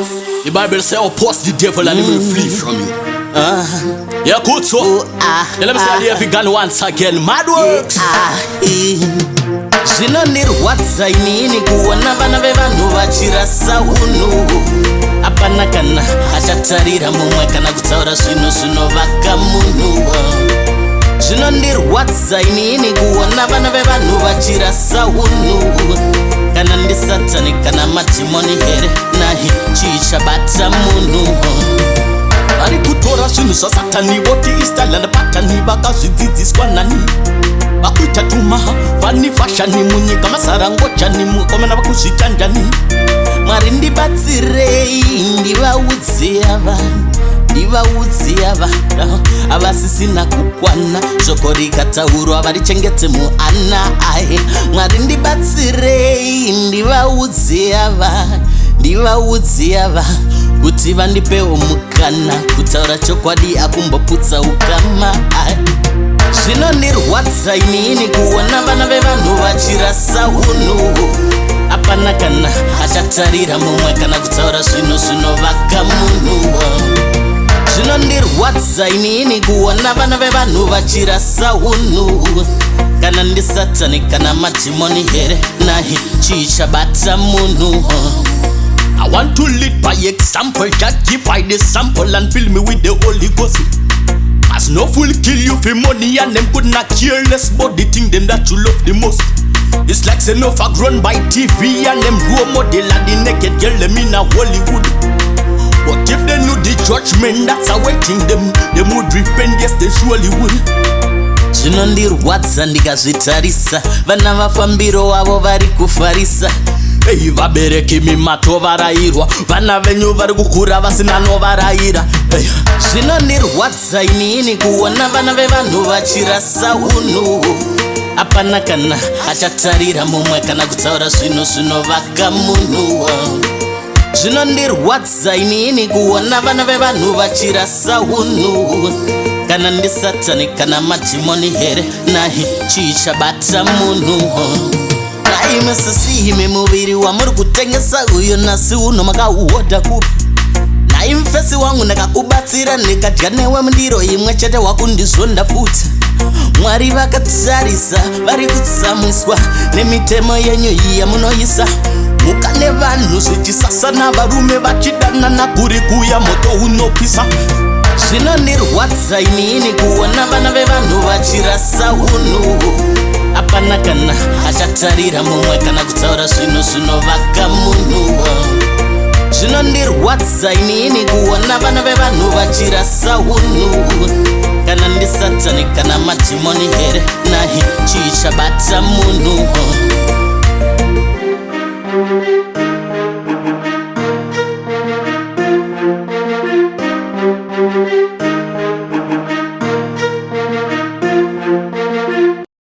The Bible says, oppose the devil and he will flee from you. Yeah, Kutso. Let me say it again once again. Mad works. Zvinondirwadza inini kuona vana vevanhu vachirasa unhu. Hapana kana achatarira mumwe kana kutaura zvinhu zvinovaka munhu. Zvinondirwadza inini kuona vana vevanhu vachirasa unhu. Kana ndi Satani kana madhimoni here nahi chichabata munhu. Vari kutora zvinhu zvaSatani voti Easterland patani vakazvidzidziswa nani. Vakuita tuma vani fashani munyika mazara ngojani mukomana vakuzvita njani. Mwari ndibatsirei ndivaudze ava avasisina kukwana shoko rikataurwa varichengete muana aye. Mwari ndibatsirei ndivaudze ava kuti vandipewo mukana kutaura chokwadi akumboputsa ukama aye. Zvinondirwadza inini kuona vana vevanhu vachirasa unhu. Hapana kana achatarira mumwe kana kutaura zvinhu zvinovaka munhu. Zvinondirwadza inini kuona vana vevanhu vachirasa unhu. Kana ndi Satani kana madhimoni here nahi chichabata munhu. I want to lead by example, just give I the sample and fill me with the Holy Ghost. As no fool kill you for money and them could not care less about the thing them that you love the most. It's like say no fuck run by TV and them role model and the naked girl them in a Hollywood. But if they knew the judgment that's awaiting them would repent, yes they surely would. Zvinondirwadza ndikazvitarisa vana vafambiro wavo vari kufarisa. Ei vabereki mimato varayirwa vana venyu vari kukura vasina novarayira. Zvinondirwadza inini kuona vana vevanhu vachirasa unhu. Hapana kana achatarira mumwe kana kutaura zvinhu zvinovaka munhu. Zvinondirwadza inini kuona vana vevanhu vachirasa unhu. Kana ndi Satani kana madhimoni here nahi chichabata munhu. Naime sisime muviri wamuri kutengesa uyo nasi uno makauhodha kupi. Naimfesi wangu ndakakubatsira ndikadya newe mundiro imwe chete wakundizonda futi. Mwari vakatarisa vari kutsamwiswa nemitemo yenyu iyi yamunoisa. Mukane vanhu zvichisasana varume vachidanana kuri kuya moto unopisa. Zvinondirwadza inini kuona vana vevanhu vachirasa unhu. Hapana kana achatarira mumwe kana kutaura zvinhu zvinovaka munhu. Zvinondirwadza inini kuona vana vevanhu vachirasa unhu. Kana ndi Satani kana madhimoni here nahi chichabata munhu.